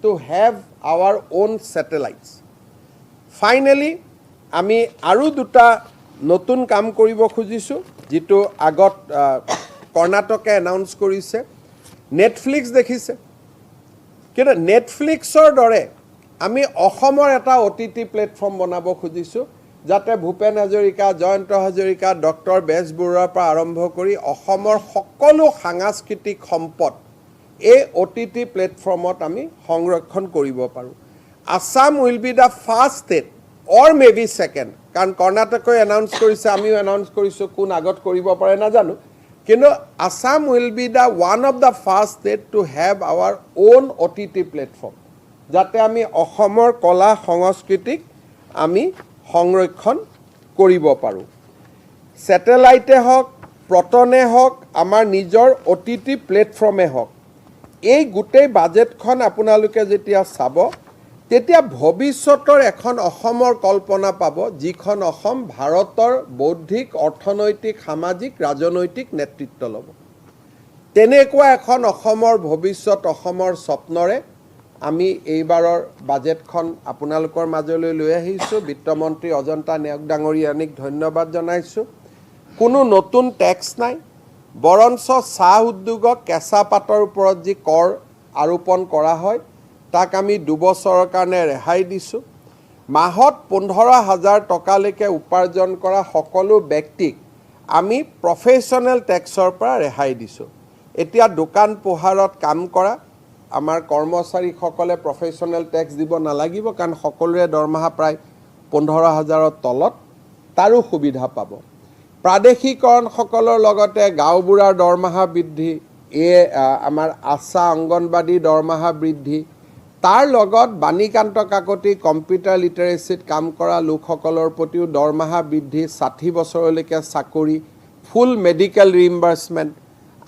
to have our own satellites. Finally, আমি আৰু দুটা নতুন কাম কৰিব খুজিছো যেটো আগত কৰ্ণাটকে এনাউন্স কৰিছে নেটফ্লিক্স দেখিছে কিন্তু নেটফ্লিক্সৰ দৰে আমি অসমৰ এটা OTT প্লেটফৰ্ম বনাব খুজিছো যাতে ভূপেন হাজৰিকা জয়ন্ত হাজৰিকা ডক্টৰ বেজবৰুৱাৰ পৰা আৰম্ভ কৰি অসমৰ সকলো সাংস্কৃতিক সম্পদ এই OTT প্লেটফৰ্মত আমি সংৰক্ষণ কৰিব পাৰো Assam will be the first state or maybe second কাৰণ কৰ্ণাটকে এনাউন্স কৰিছে আমিও এনাউন্স কৰিছো কোন আগত কৰিব পাৰে না জানো কিন্তু Assam will be the one of the first state to have our own OTT platform যাতে আমি অসমৰ কলা সংস্কৃতিক আমি সংৰক্ষণ কৰিব পাৰো স্যাটেলাইটে হক প্ৰটনে হক আমাৰ নিজৰ OTT প্লেটফৰ্মে হক এই গুটেই বাজেটখন আপোনালোকে যেতিয়া চাব তেতিয়া ভৱিষ্যতৰ এখন অসমৰ কল্পনা পাব যিখন অসম ভাৰতৰ বৌদ্ধিক অৰ্থনৈতিক সামাজিক ৰাজনৈতিক নেতৃত্ব ল'ব তেনেকুৱা এখন অসমৰ ভৱিষ্যত অসমৰ স্বপ্নৰে আমি এইবাৰৰ বাজেটখন আপোনালোকৰ মাজলৈ লৈ আহিছো বিত্তমন্ত্ৰী অজন্তা নেওগ ডাঙৰীয়ানিক ধন্যবাদ জনাইছো কোনো নতুন ট্যাক্স নাই বৰঞ্চ চাহ উদ্যোগক কেঁচা পাতৰ ওপৰত যি কৰ আৰোপণ কৰা হয় তাক আমি 2 বছৰৰ কাৰণে ৰেহাই দিছো মাহত 15,000 টকালৈকে উপাৰ্জন কৰা সকলো ব্যক্তিক আমি প্ৰফেশনাল ট্যাক্সৰ পৰা ৰেহাই দিছো এতিয়া দোকান পোহাৰত কাম কৰা আমাৰ কৰ্মচাৰীসকলে প্ৰফেশনাল ট্যাক্স দিব নালাগিব কাৰণ সকলোৰে দৰমহা প্ৰায় 15,000ৰ তলত তাৰো সুবিধা পাব প্ৰাদেশিকৰণ সকলৰ লগতে গাঁওবুঢ়াৰ দৰমহা বৃদ্ধি আমাৰ আশা অংগনবাদী দৰমহা বৃদ্ধি তাৰ লগত বাণীকান্ত কাকতি কম্পিউটাৰ লিটাৰেচিত কাম কৰা লোকসকলৰ প্ৰতিও দৰমহা বৃদ্ধি 60 বছৰলৈকে চাকৰি ফুল মেডিকেল ৰিইম্বাৰ্সমেন্ট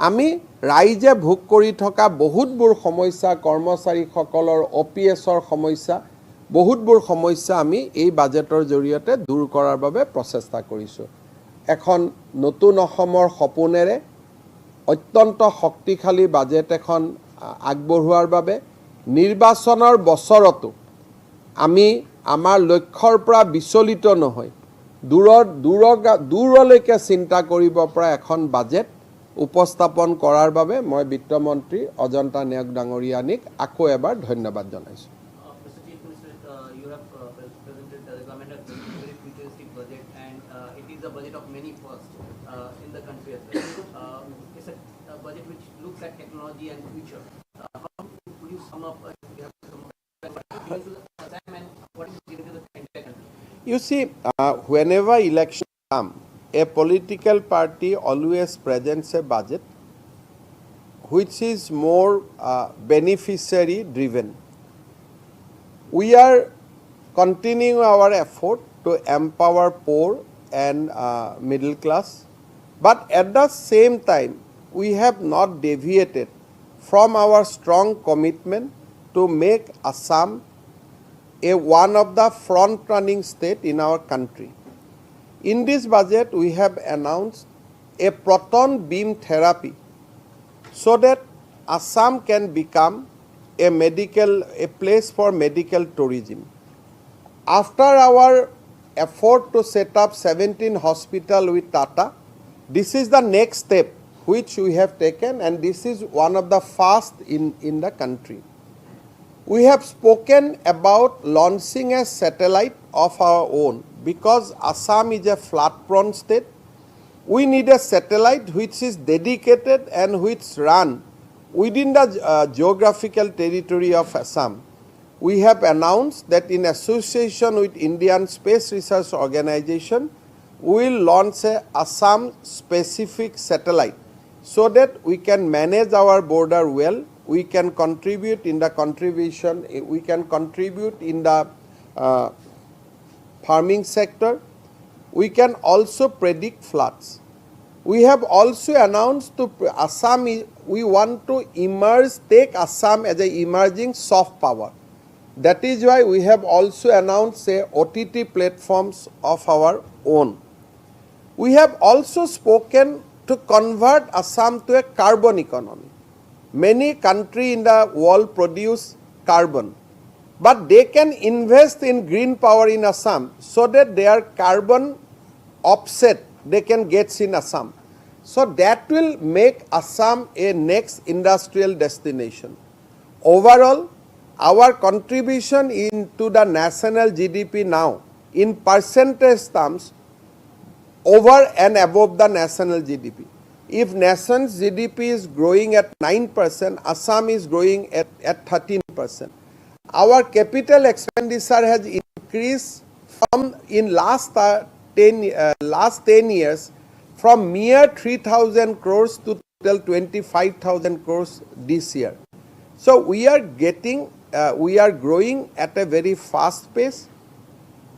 আমি ৰাইজে ভোগ কৰি থকা বহুতবোৰ সমস্যা কৰ্মচাৰীসকলৰ OPSৰ সমস্যা বহুতবোৰ সমস্যা আমি এই বাজেটৰ জৰিয়তে দূৰ কৰাৰ বাবে প্ৰচেষ্টা কৰিছো এখন নতুন অসমৰ সপোনেৰে অত্যন্ত শক্তিশালী বাজেট এখন আগবঢ়োৱাৰ বাবে নিৰ্বাচনৰ বছৰতো আমি আমাৰ লক্ষ্যৰ পৰা বিচলিত নহয় দূৰলৈকে চিন্তা কৰিব পৰা এখন বাজেট উপস্থাপন কৰাৰ বাবে মই বিত্তমন্ত্ৰী অজন্তা নেওগ ডাঙৰীয়ানিক আকৌ এবাৰ ধন্যবাদ জনাইছো You have presented the government a very futuristic budget and it is a budget of many firsts in the country as well. It's a budget which looks at technology and future. How would you sum up what is the entire country? You see, whenever election come, a political party always presents a budget which is more beneficiary driven. We are continuing our effort to empower poor and middle class, but at the same time we have not deviated from our strong commitment to make Assam one of the front running state in our country. In this budget we have announced a proton beam therapy so that Assam can become a place for medical tourism. After our effort to set up 17 hospitals with Tata, this is the next step which we have taken and this is one of the first in the country. We have spoken about launching a satellite of our own because Assam is a flood prone state. We need a satellite which is dedicated and which run within the geographical territory of Assam. We have announced that in association with Indian Space Research Organization, we will launch a Assam specific satellite so that we can manage our border well, we can contribute in the farming sector, we can also predict floods. We have also announced to Assam, we want to take Assam as an emerging soft power. That is why we have also announced OTT platforms of our own. We have also spoken to convert Assam to a carbon economy. Many countries in the world produce carbon, but they can invest in green power in Assam so that their carbon offset they can get in Assam. So that will make Assam a next industrial destination. Overall, our contribution into the national GDP now in percentage terms over and above the national GDP. If nation's GDP is growing at 9%, Assam is growing at 13%. Our capital expenditure has increased from in last 10 years from mere 3,000 crores to total 25,000 crores this year. So we are growing at a very fast pace.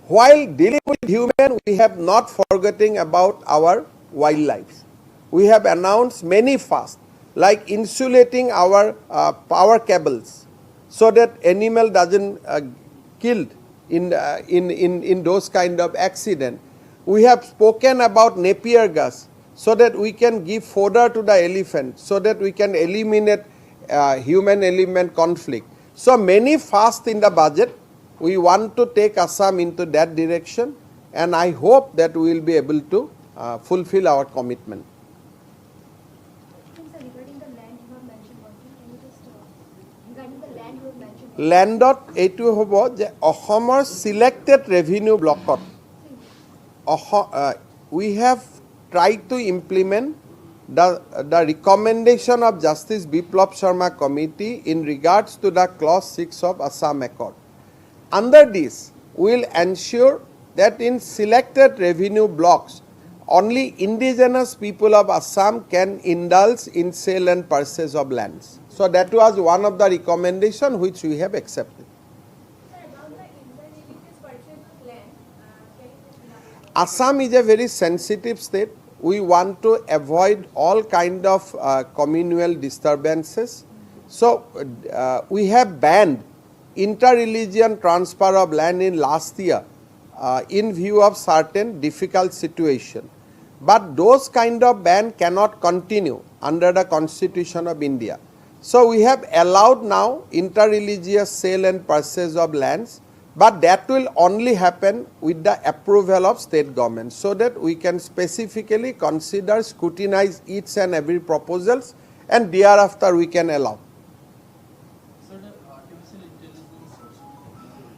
While dealing with human, we have not forgetting about our wildlife. We have announced many fasts, like insulating our power cables so that animal doesn't killed in those kind of accident. We have spoken about Napier gas so that we can give fodder to the elephant, so that we can eliminate human-element conflict. So many fasts in the budget. We want to take Assam into that direction, and I hope that we will be able to fulfill our commitment. Regarding the land you have mentioned, can you just regarding the land you have mentioned? Landot এইটো হ'ব যে অসমৰ selected revenue blockত we have tried to implement the recommendation of Justice Biswa Sarma Committee in regards to the clause 6 of Assam Accord. Under this, we will ensure that in selected revenue blocks, only indigenous people of Assam can indulge in sale and purchase of lands. So that was one of the recommendations which we have accepted. Sir, about the indigenous purchase of land, can you just elaborate? Assam is a very sensitive state. We want to avoid all kind of communal disturbances. So we have banned inter-religion transfer of land in last year in view of certain difficult situation. But those kind of ban cannot continue under the Constitution of India. So we have allowed now inter-religious sale and purchase of lands, but that will only happen with the approval of state government, so that we can specifically consider, scrutinize each and every proposals, and thereafter we can allow. So the artificial intelligence also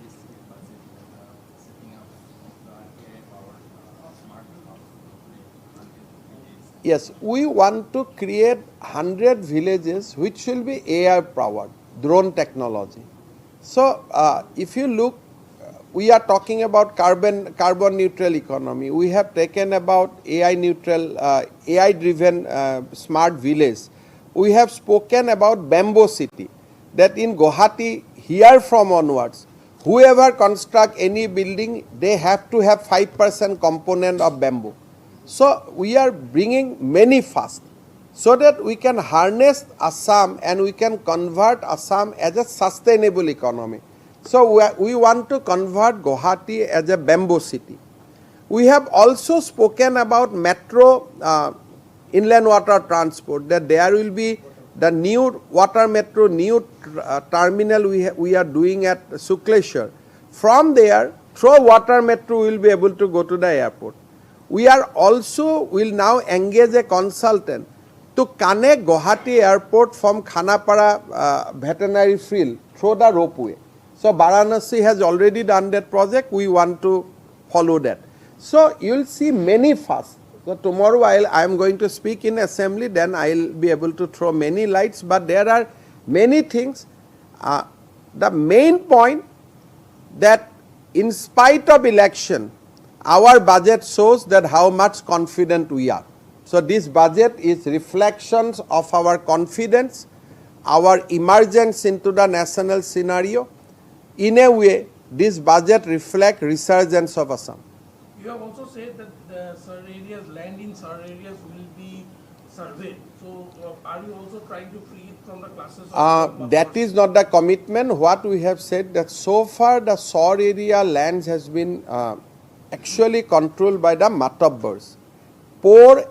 this budget setting up the AI-powered smart villages. Yes, we want to create 100 villages which will be AI-powered, drone technology. So if you look, we are talking about carbon neutral economy. We have taken about AI neutral, AI driven smart village. We have spoken about bamboo city, that in Guwahati here from onwards, whoever construct any building, they have to have 5% component of bamboo. So we are bringing many fast so that we can harness Assam and we can convert Assam as a sustainable economy. So we want to convert Guwahati as a bamboo city. We have also spoken about metro inland water transport, that there will be the new water metro, new terminal we are doing at Sukleshwar. From there, through water metro, we will be able to go to the airport. We are also will now engage a consultant to connect Guwahati airport from Khanapara veterinary field through the ropeway. So Varanasi has already done that project. We want to follow that. So you will see many fasts. So tomorrow I am going to speak in assembly, then I will be able to throw many lights. But there are many things. The main point that in spite of election, our budget shows that how much confident we are. So this budget is reflections of our confidence, our emergence into the national scenario. In a way, this budget reflects resurgence of Assam. You have also said that the areas, land in areas will be surveyed. So are you also trying to free it from the classes of That is not the commitment. What we have said that so far the SOR area lands has been actually controlled by the matabbars. Poor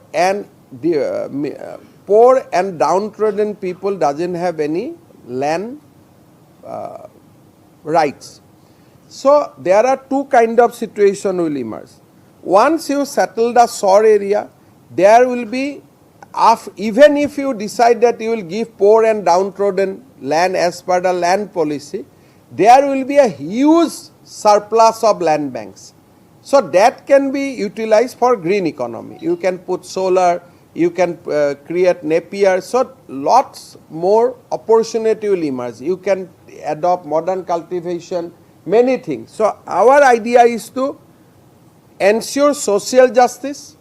and downtrodden people doesn't have any land rights. So there are two kind of situation will emerge. Once you settle the SOR area, there will be, even if you decide that you will give poor and downtrodden land as per the land policy, there will be a huge surplus of land banks. So that can be utilized for green economy. You can put solar, you can create Napier, so lots more opportunity will emerge. You can adopt modern cultivation, many things. So our idea is to ensure social justice,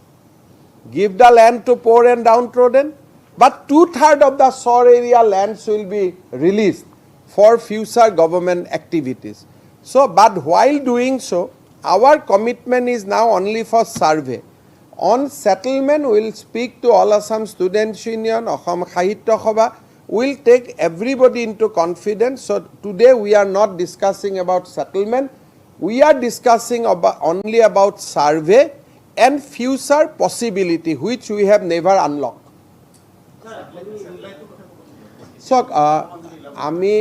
give the land to poor and downtrodden, but 2/3 of the SOR area lands will be released for future government activities. So, but while doing so, our commitment is now only for survey. On settlement, we will speak to all Assam Students Union, Assam Sahitya Sabha, we will take everybody into confidence. So today we are not discussing about settlement, we are discussing only about survey and future possibility which we have never unlocked. So, আমি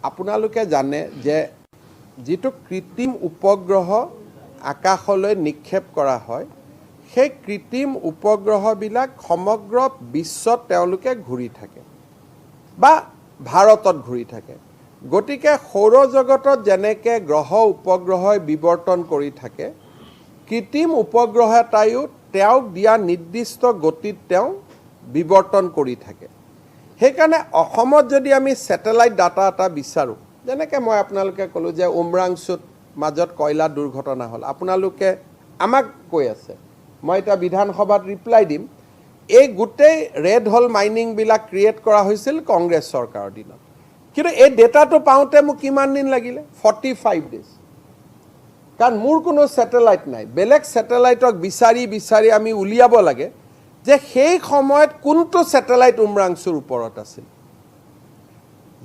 আপোনালোকে জানে যে যেটো কৃত্ৰিম উপগ্ৰহ আকাশলৈ নিক্ষেপ কৰা হয় সেই কৃত্ৰিম উপগ্ৰহবিলাক সমগ্ৰ বিশ্বত তেওঁলোকে ঘূৰি থাকে বা ভাৰতত ঘূৰি থাকে গতিকে সৌৰজগতত যেনেকে গ্ৰহ উপগ্ৰহই বিৱৰ্তন কৰি থাকে কৃত্ৰিম উপগ্ৰহ এটাইও তেওঁক দিয়া নিৰ্দিষ্ট গতিত তেওঁ বিৱৰ্তন কৰি থাকে সেইকাৰণে অসমত যদি আমি স্যাটেলাইট ডাটা এটা বিচাৰো যেনেকে মই আপোনালোকে কলো যে উমৰাংচুত মাজত কয়লা দুৰ্ঘটনা হল আপোনালোকে আমাক কৈ আছে মই এটা বিধানসভাত ৰিপ্লাই দিম এই গুটেই ৰেড হোল মাইনিং বিলাক ক্ৰিয়েট কৰা হৈছিল কংগ্ৰেছ চৰকাৰৰ দিনত কিন্তু এই ডেটাটো পাওঁতে মোক কিমান দিন লাগিলে 45 ডেজ কাৰণ মোৰ কোনো স্যাটেলাইট নাই বেলেগ স্যাটেলাইটক বিচাৰি আমি উলিয়াব লাগে যে সেই সময়ত কোনটো স্যাটেলাইট উমৰাংচুৰ ওপৰত আছিল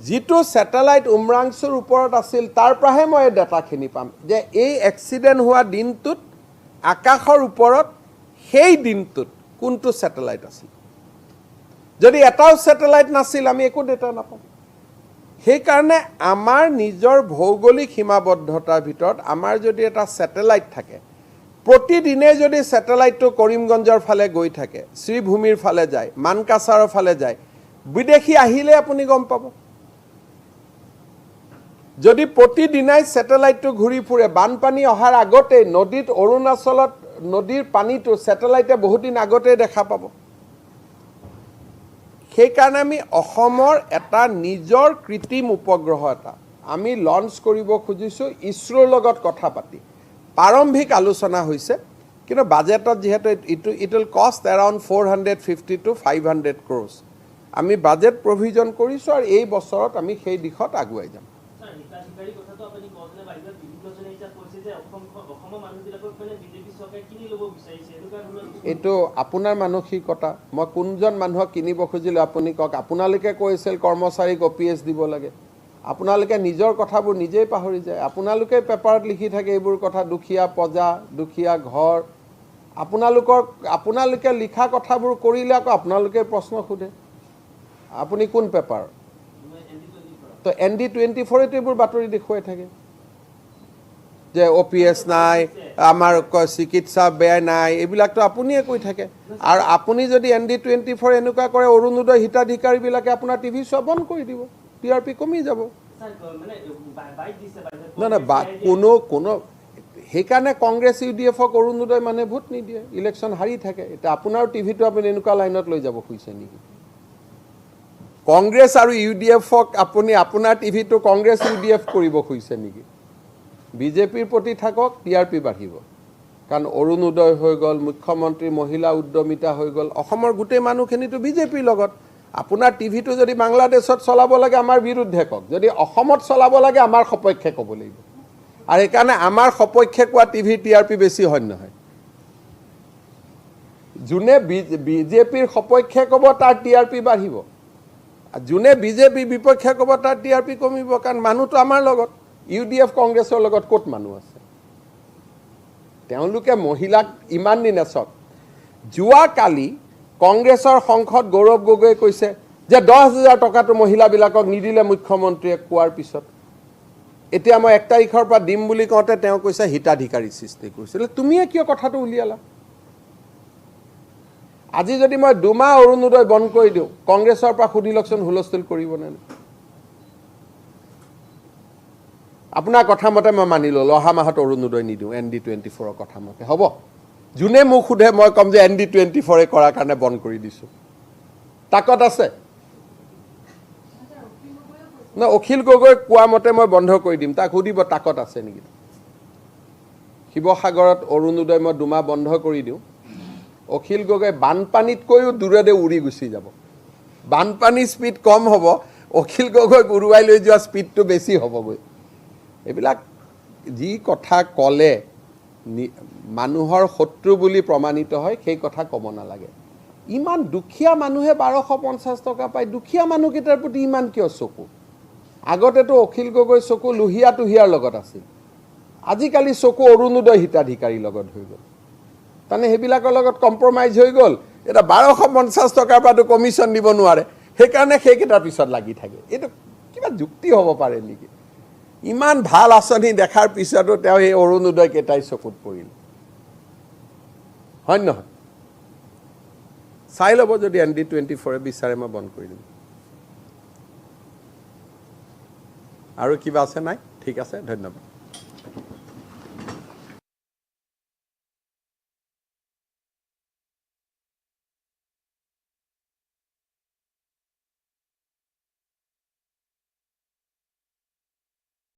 যেটো স্যাটেলাইট উমৰাংচুৰ ওপৰত আছিল তাৰ পৰাহে মই ডাটাখিনি পাম যে এই এক্সিডেন্ট হোৱা দিনটোত আকাশৰ ওপৰত সেই দিনটোত কোনটো স্যাটেলাইট আছিল যদি এটাও স্যাটেলাইট নাছিল আমি একো ডেটা নাপাম সেই কাৰণে আমাৰ নিজৰ ভৌগোলিক সীমাবদ্ধতাৰ ভিতৰত আমাৰ যদি এটা স্যাটেলাইট থাকে প্ৰতিদিনে যদি স্যাটেলাইটটো কৰিমগঞ্জৰ ফালে গৈ থাকে শ্ৰীভূমিৰ ফালে যায় মানকাছাৰৰ ফালে যায় বিদেশী আহিলে আপুনি গম পাব যদি প্ৰতিদিনাই স্যাটেলাইটটো ঘূৰি ফুৰে বানপানী অহাৰ আগতে নদীত অৰুণাচলত নদীৰ পানীটো স্যাটেলাইটে বহুত দিন আগতে দেখা পাব সেই কাৰণে আমি অসমৰ এটা নিজৰ কৃত্ৰিম উপগ্ৰহ এটা আমি লঞ্চ কৰিব খুজিছো ইছৰোৰ লগত কথা পাতি প্ৰাৰম্ভিক আলোচনা হৈছে কিন্তু বাজেটত যেহেতু ইট উইল কষ্ট around 450 to 500 crores আমি বাজেট প্ৰভিজন কৰিছো আৰু এই বছৰত আমি সেই দিশত আগুৱাই যাম স্যাৰ হিতাধিকাৰী কথাটো আপুনি কওঁতে বাহিৰত বিভিন্নজনে এটা কৈছে যে অসমৰ মানুহবিলাকক মানে বিজেপি চৰকাৰে কিনি ল'ব বিচাৰিছে এনেকুৱা ধৰণৰ এটো আপোনাৰ মানসিকতা মই কোনজন মানুহক কিনিব খুজিলে আপুনি কক আপোনালোকে কৈছিল কৰ্মচাৰীক OPS দিব লাগে আপোনালোকে নিজৰ কথাবোৰ নিজেই পাহৰি যায় আপোনালোকে পেপাৰত লিখি থাকে এইবোৰ কথা দুখিয়া পজা দুখিয়া ঘৰ আপোনালোকে লিখা কথাবোৰ কৰিলে আকৌ আপোনালোকে প্ৰশ্ন খুদে আপুনি কোন পেপাৰ তো N18L এইবোৰ বাতৰি দেখুৱাই থাকে যে OPS নাই আমাৰ চিকিৎসা বেয়া নাই এইবিলাকতো আপুনিয়ে কৈ থাকে আৰু আপুনি যদি N18L এনেকুৱা কৰে অৰুণোদয় হিতাধিকাৰী বিলাকে আপোনাৰ টিভি চোৱা বন্ধ কৰি দিব টিআৰপি কমি যাব না কোনো সেইকাৰণে কংগ্ৰেছ ইউডিএফক অৰুণোদয় মানে ভোট নিদিয়ে ইলেকশ্যন হাৰি থাকে এটা আপোনাৰ টিভিটো আপুনি এনেকুৱা লাইনত লৈ যাব খুজিছে নেকি কংগ্ৰেছ আৰু ইউডিএফক আপুনি আপোনাৰ টিভিটো কংগ্ৰেছ ইউডিএফ কৰিব খুজিছে নেকি বিজেপিৰ প্ৰতি থাকক টিআৰপি বাঢ়িব কাৰণ অৰুণোদয় হৈ গ'ল, মুখ্যমন্ত্ৰী মহিলা উদ্যমিতা হৈ গ'ল, অসমৰ গোটেই মানুহখিনিতো বিজেপিৰ লগত। আপোনাৰ টিভিটো যদি বাংলাদেশত চলাব লাগে আমাৰ বিৰুদ্ধে কওক, যদি অসমত চলাব লাগে আমাৰ সপক্ষে ক'ব লাগিব। আৰু সেইকাৰণে আমাৰ সপক্ষে কোৱা টিভিৰ TRP বেছি হয় নহয়। যোনে বিজেপিৰ সপক্ষে ক'ব তাৰ TRP বাঢ়িব, যোনে বিজেপিৰ বিপক্ষে ক'ব তাৰ TRP কমিব, কাৰণ মানুহটো আমাৰ লগত। UDF কংগ্ৰেছৰ লগত ক'ত মানুহ আছে? তেওঁলোকে মহিলাক ইমান দিন আছক। যোৱাকালি কংগ্ৰেছৰ সংসদ গৌৰৱ গগৈয়ে কৈছে যে 10,000 টকাটো মহিলাবিলাকক নিদিলে মুখ্যমন্ত্ৰীয়ে কোৱাৰ পিছত এতিয়া মই 1 তাৰিখৰ পৰা দিম বুলি কওঁতে তেওঁ কৈছে হিতাধিকাৰী সৃষ্টি কৰিছিল। তুমিয়ে কিয় কথাটো উলিয়ালা? আজি যদি মই 2 মাহ অৰুণোদয় বন্ধ কৰি দিওঁ, কংগ্ৰেছৰ পৰা সুধি লওকচোন হুলস্থুল কৰিবনে? আপোনাৰ কথা মতে মই মানি ল'লো, অহা মাহত অৰুণোদয় নিদিওঁ ND24ৰ কথা মতে, হ'ব? যোনে মোক সোধে মই ক'ম যে ND24 কৰাৰ কাৰণে বন্ধ কৰি দিছোঁ। তাকত আছে না? অখিল গগৈ কোৱা মতে মই বন্ধ কৰি দিম, তাক সুধিব তাকত আছে নেকি? শিৱসাগৰত অৰুণোদয় মই 2 মাহ বন্ধ কৰি দিওঁ, অখিল গগৈ বানপানীতকৈও দূৰেৰে উৰি গুচি যাব। বানপানীৰ স্পীড কম হ'ব, অখিল গগৈক উৰুৱাই লৈ যোৱা স্পীডটো বেছি হ'বগৈ। এইবিলাক যি কথা ক'লে মানুহৰ শত্ৰু বুলি প্ৰমাণিত হয়, সেই কথা ক'ব নালাগে। ইমান দুখীয়া মানুহে 1250 টকা পায়, দুখীয়া মানুহকেইটাৰ প্ৰতি ইমান কিয় চকু? আগতেতো অখিল গগৈ চকু লুহিয়া টুহিয়াৰ লগত আছিল, আজিকালি চকু অৰুণোদয় হিতাধিকাৰীৰ লগত হৈ গ'ল। তাৰমানে সেইবিলাকৰ লগত কম্প্ৰমাইজ হৈ গ'ল। এতিয়া 1250 টকাৰ পৰাতো কমিশ্যন দিব নোৱাৰে, সেইকাৰণে সেইকেইটাৰ পিছত লাগি থাকে। এইটো কিবা যুক্তি হ'ব পাৰে নেকি? ইমান ভাল আঁচনি দেখাৰ পিছতো তেওঁ এই অৰুণোদয় কেইটাই চকুত পৰিল, হয় নহয়? চাই ল'ব, যদি ND24 বিচাৰে মই বন্ধ কৰি দিম। আৰু কিবা আছে? নাই? ঠিক আছে, ধন্যবাদ।